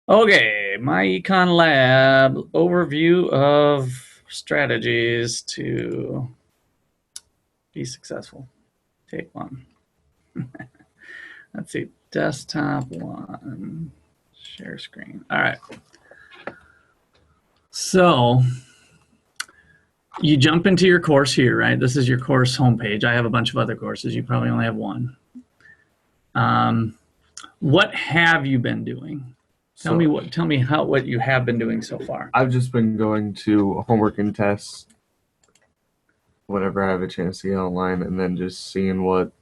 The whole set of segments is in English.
Okay, MyEconLab overview of strategies to be successful. Take one. Let's see, desktop one, share screen. All right. So you jump into your course here, right? This is your course homepage. I have a bunch of other courses. You probably only have one. What have you been doing? Tell me what you have been doing so far. I've just been going to homework and tests whenever I have a chance to get online, and then just seeing what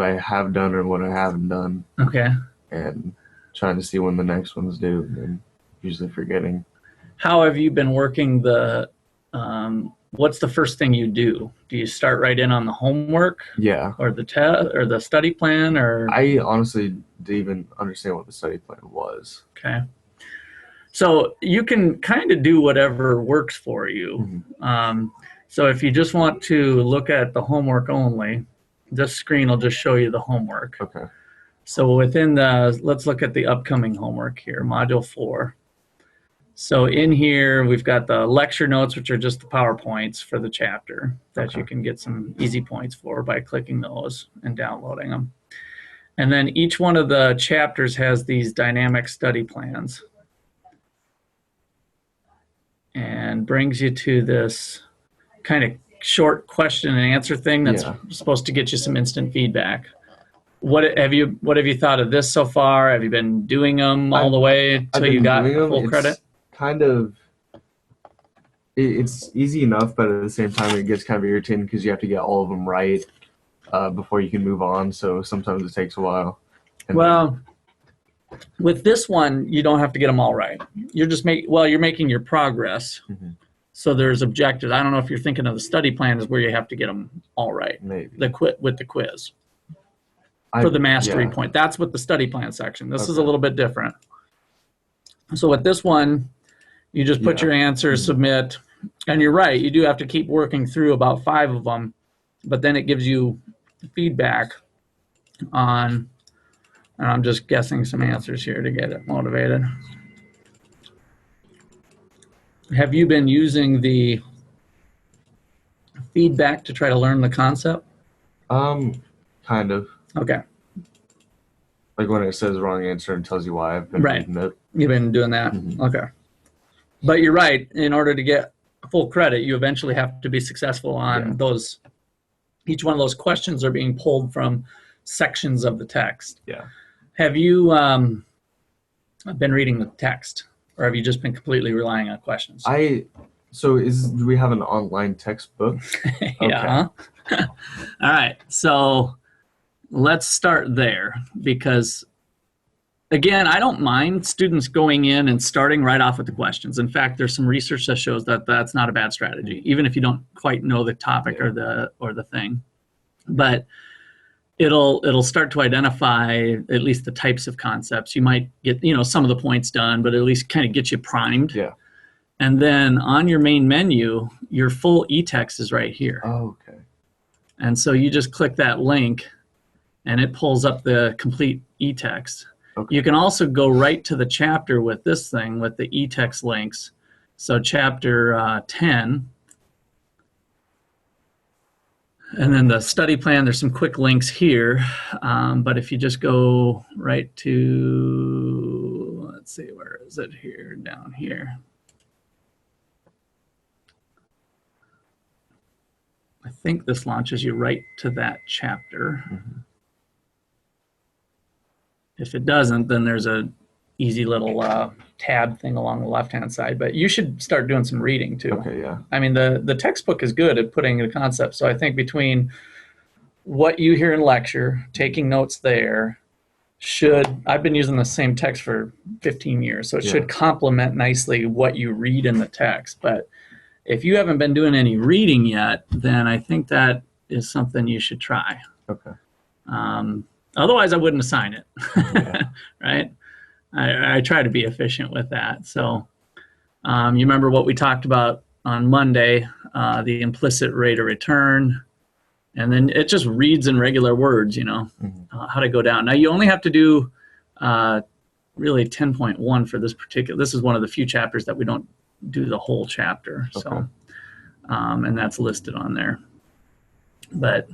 I have done or what I haven't done, Okay. and trying to see when the next one's due, and usually forgetting. How have you been working the? What's the first thing you do? Do you start right in on the homework? Yeah. Or the test or the study plan? Or I honestly didn't even understand what the study plan was. Okay. So you can kind of do whatever works for you. Mm-hmm. So if you just want to look at the homework only, this screen will just show you the homework. Okay. So within let's look at the upcoming homework here, Module 4. So in here, we've got the lecture notes, which are just the PowerPoints for the chapter that you can get some easy points for by clicking those and downloading them. And then each one of the chapters has these dynamic study plans and brings you to this kind of short question and answer thing that's supposed to get you some instant feedback. What have you thought of this so far? Have you been doing them all the way until you got full credit? It's easy enough, but at the same time it gets kind of irritating because you have to get all of them right before you can move on, so sometimes it takes a while. With this one, you don't have to get them all right. You're just you're making your progress. Mm-hmm. So there's objectives. I don't know if you're thinking of the study plan is where you have to get them all right. Maybe. With the quiz. For the mastery point. That's what the study plan section. This is a little bit different. So with this one, you just put your answer, submit, and you're right. You do have to keep working through about 5 of them, but then it gives you feedback on, and I'm just guessing some answers here to get it motivated. Have you been using the feedback to try to learn the concept? Kind of. Okay. Like when it says wrong answer and tells you why, I've been reading it. You've been doing that? Mm-hmm. Okay. But you're right. In order to get full credit, you eventually have to be successful on those. Each one of those questions are being pulled from sections of the text. Yeah. Have you been reading the text, or have you just been completely relying on questions? Do we have an online textbook? Yeah. Okay. All right. So let's start there, because again, I don't mind students going in and starting right off with the questions. In fact, there's some research that shows that that's not a bad strategy, even if you don't quite know the topic or the thing. But it'll start to identify at least the types of concepts. You might get some of the points done, but at least kind of get you primed. Yeah. And then on your main menu, your full Etext is right here. Oh, okay. And so you just click that link, and it pulls up the complete Etext. Okay. You can also go right to the chapter with this thing, with the Etext links. So chapter 10. And then the study plan, there's some quick links here. But if you just go right to, let's see, where is it here? Down here. I think this launches you right to that chapter. Mm-hmm. If it doesn't, then there's a easy little tab thing along the left-hand side. But you should start doing some reading too. Okay, yeah. I mean, the textbook is good at putting the concept. So I think between what you hear in lecture, taking notes there, I've been using the same text for 15 years, so it should complement nicely what you read in the text. But if you haven't been doing any reading yet, then I think that is something you should try. Okay. Otherwise, I wouldn't assign it, Yeah. right? I try to be efficient with that. So you remember what we talked about on Monday, the implicit rate of return, and then it just reads in regular words, how to go down. Now, you only have to do really 10.1 for this particular. This is one of the few chapters that we don't do the whole chapter. Okay. So, and that's listed on there. But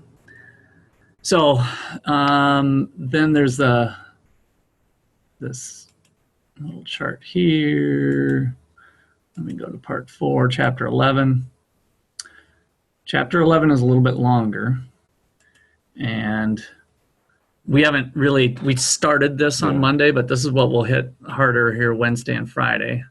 so then there's this little chart here. Let me go to part 4, chapter 11. Chapter 11 is a little bit longer, and we started this on Monday, but this is what we'll hit harder here Wednesday and Friday.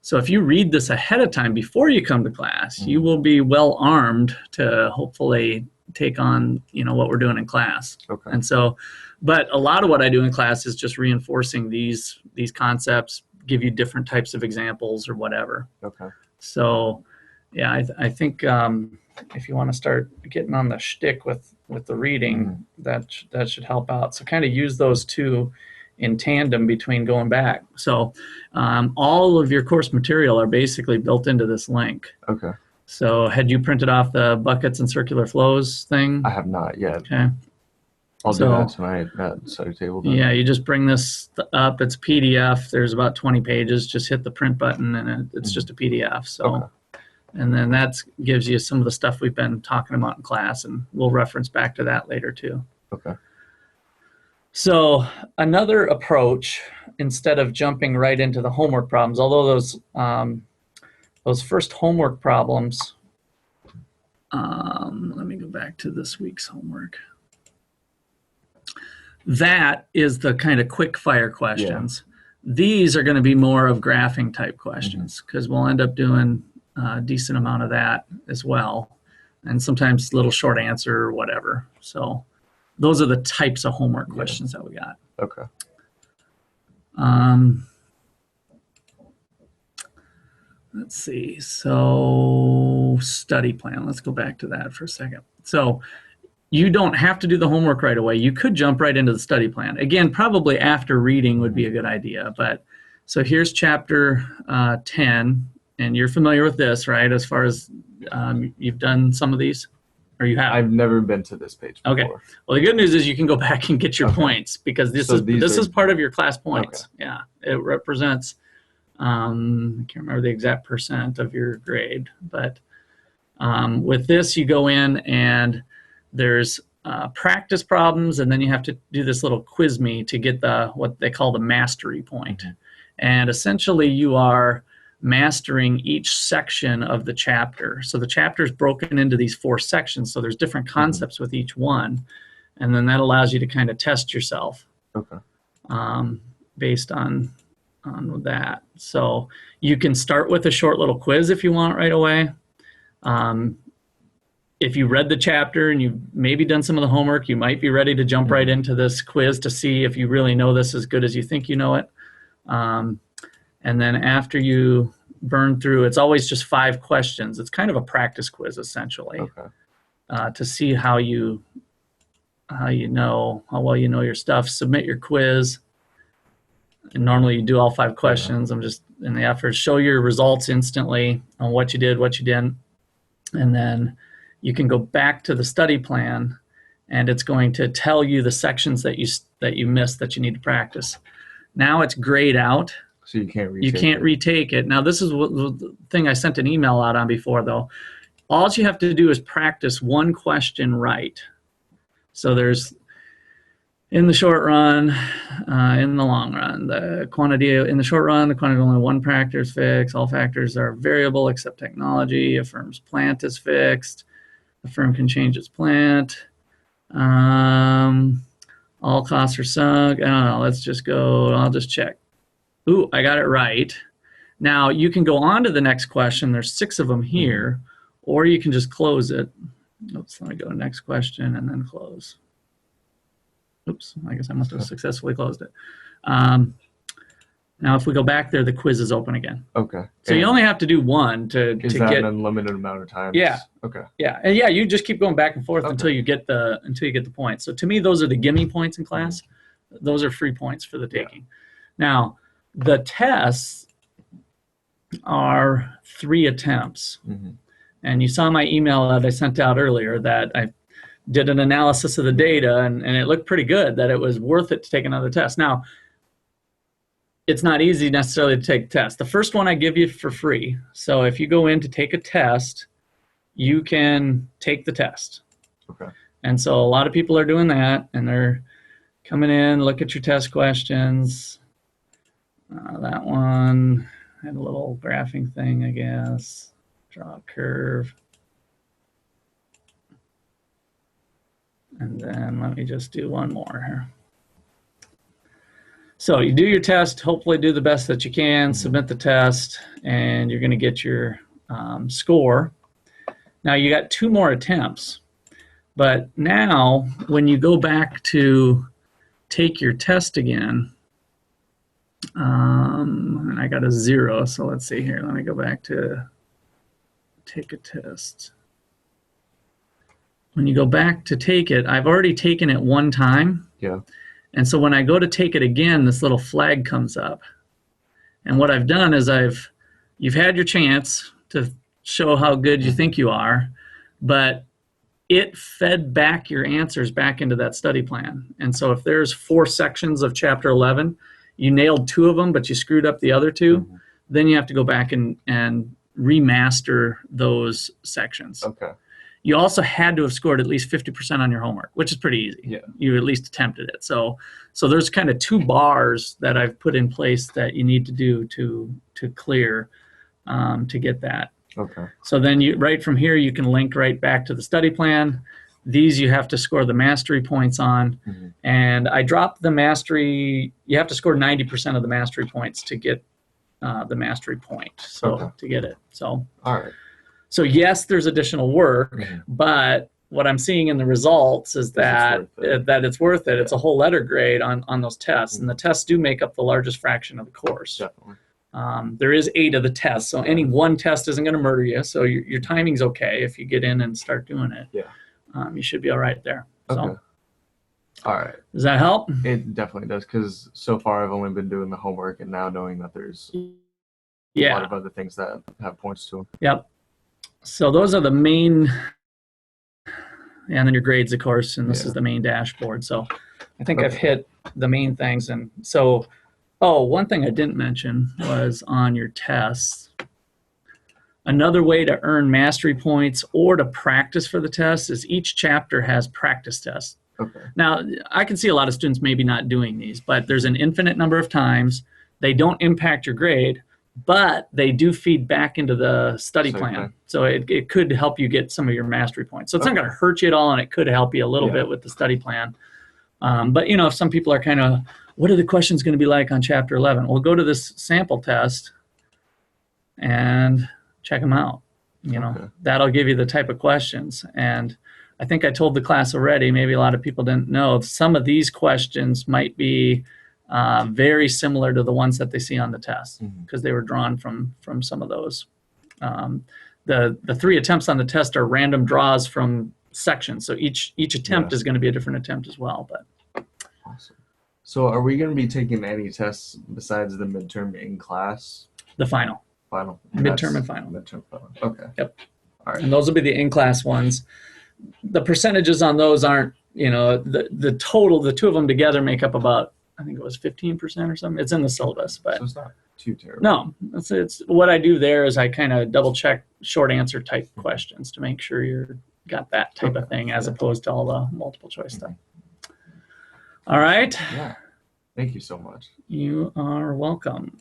So if you read this ahead of time before you come to class, you will be well armed to hopefully take on, what we're doing in class. Okay. And so, but a lot of what I do in class is just reinforcing these concepts, give you different types of examples or whatever. Okay. So, yeah, I think if you want to start getting on the shtick with the reading, that should help out. So kind of use those two in tandem between going back. So all of your course material are basically built into this link. Okay. So had you printed off the buckets and circular flows thing? I have not yet. Okay. I'll do that tonight at study table. Then. Yeah, you just bring this up. It's PDF. There's about 20 pages. Just hit the print button, and it's just a PDF. So. Okay. And then that gives you some of the stuff we've been talking about in class, and we'll reference back to that later too. Okay. So another approach, instead of jumping right into the homework problems, although those first homework problems, let me go back to this week's homework. That is the kind of quick fire questions. Yeah. These are going to be more of graphing type questions, because we'll end up doing a decent amount of that as well, and sometimes little short answer or whatever. So those are the types of homework questions that we got. Okay. Let's see. So study plan. Let's go back to that for a second. So you don't have to do the homework right away. You could jump right into the study plan. Again, probably after reading would be a good idea. But so here's chapter 10. And you're familiar with this, right? As far as you've done some of these, or you have? I've never been to this page before. Okay. Well, the good news is you can go back and get your points, because this is part of your class points. Okay. Yeah, it represents. I can't remember the exact percent of your grade, but with this, you go in and there's practice problems, and then you have to do this little quiz me to get what they call the mastery point. And essentially, you are mastering each section of the chapter. So the chapter is broken into these 4 sections, so there's different concepts with each one, and then that allows you to kind of test yourself. Okay. Based on that. So you can start with a short little quiz if you want right away. If you read the chapter and you've maybe done some of the homework, you might be ready to jump right into this quiz to see if you really know this as good as you think you know it. And then after you burn through, it's always just 5 questions. It's kind of a practice quiz, essentially, to see how well you know your stuff. Submit your quiz. And normally you do all 5 questions. I'm just in the effort. Show your results instantly on what you did, what you didn't. And then you can go back to the study plan, and it's going to tell you the sections that you missed that you need to practice. Now it's grayed out. So you can't retake retake it. Now, this is the thing I sent an email out on before, though. All you have to do is practice 1 question right. So there's, in the short run, in the long run, the quantity in the short run, the quantity of only 1 factor is fixed. All factors are variable except technology. A firm's plant is fixed. A firm can change its plant. All costs are sunk. I don't know. Let's just go. I'll just check. Ooh, I got it right. Now, you can go on to the next question. There's 6 of them here, or you can just close it. Oops, let me go to next question and then close. Oops, I guess I must have successfully closed it. Now, if we go back there, the quiz is open again. Okay. So you only have to do 1 to is that an unlimited amount of time? Yeah. Okay. Yeah, and yeah, you just keep going back and forth until you get the points. So to me, those are the gimme points in class. Those are free points for the taking. Now, the tests are 3 attempts. And you saw my email that I sent out earlier that I did an analysis of the data, and it looked pretty good, that it was worth it to take another test. Now, it's not easy necessarily to take the test. The first one I give you for free. So if you go in to take a test, you can take the test. Okay. And so a lot of people are doing that, and they're coming in, look at your test questions. That one had a little graphing thing, I guess. Draw a curve. And then let me just do one more here. So you do your test, hopefully do the best that you can, submit the test, and you're going to get your score. Now you got 2 more attempts, but now when you go back to take your test again, and I got a 0, so let's see here. Let me go back to take a test. When you go back to take it, I've already taken it 1 time. Yeah. And so when I go to take it again, this little flag comes up. And what I've done is you've had your chance to show how good you think you are, but it fed back your answers back into that study plan. And so if there's 4 sections of chapter 11, you nailed 2 of them, but you screwed up the other 2, then you have to go back and remaster those sections. Okay. You also had to have scored at least 50% on your homework, which is pretty easy. Yeah. You at least attempted it. So there's kind of 2 bars that I've put in place that you need to do to clear to get that. Okay. So then right from here, you can link right back to the study plan. These you have to score the mastery points on. And I dropped the mastery. You have to score 90% of the mastery points to get the mastery point. So to get it. So. All right. So yes, there's additional work, but what I'm seeing in the results is that it's worth it. It's a whole letter grade on those tests, and the tests do make up the largest fraction of the course. Definitely. There is 8 of the tests, so any one test isn't going to murder you. So your timing's okay if you get in and start doing it. Yeah. You should be all right there. Okay. So, all right. Does that help? It definitely does, because so far I've only been doing the homework, and now knowing that there's a lot of other things that have points to them. Yep. So those are the main, and then your grades, of course, and this is the main dashboard. So I think I've hit the main things. And so, one thing I didn't mention was on your tests. Another way to earn mastery points or to practice for the test is each chapter has practice tests. Okay. Now, I can see a lot of students maybe not doing these, but there's an infinite number of times. They don't impact your grade, but they do feed back into the study plan. So it could help you get some of your mastery points. So it's not going to hurt you at all, and it could help you a little bit with the study plan. But, if some people are kind of, what are the questions going to be like on chapter 11? Well, go to this sample test and check them out. That'll give you the type of questions. And I think I told the class already, maybe a lot of people didn't know, some of these questions might be very similar to the ones that they see on the test, because they were drawn from some of those. The 3 attempts on the test are random draws from sections, so each attempt is going to be a different attempt as well. But awesome. So are we going to be taking any tests besides the midterm in class? The final. Midterm and final. Midterm, final. Okay. Yep. All right. And those will be the in-class ones. The percentages on those aren't, the total, the 2 of them together make up about, I think it was 15% or something. It's in the syllabus, but so it's not too terrible. No, it's what I do there is I kind of double check short answer type questions to make sure you're got that type of thing, as opposed to all the multiple choice stuff. All right. Yeah. Thank you so much. You are welcome.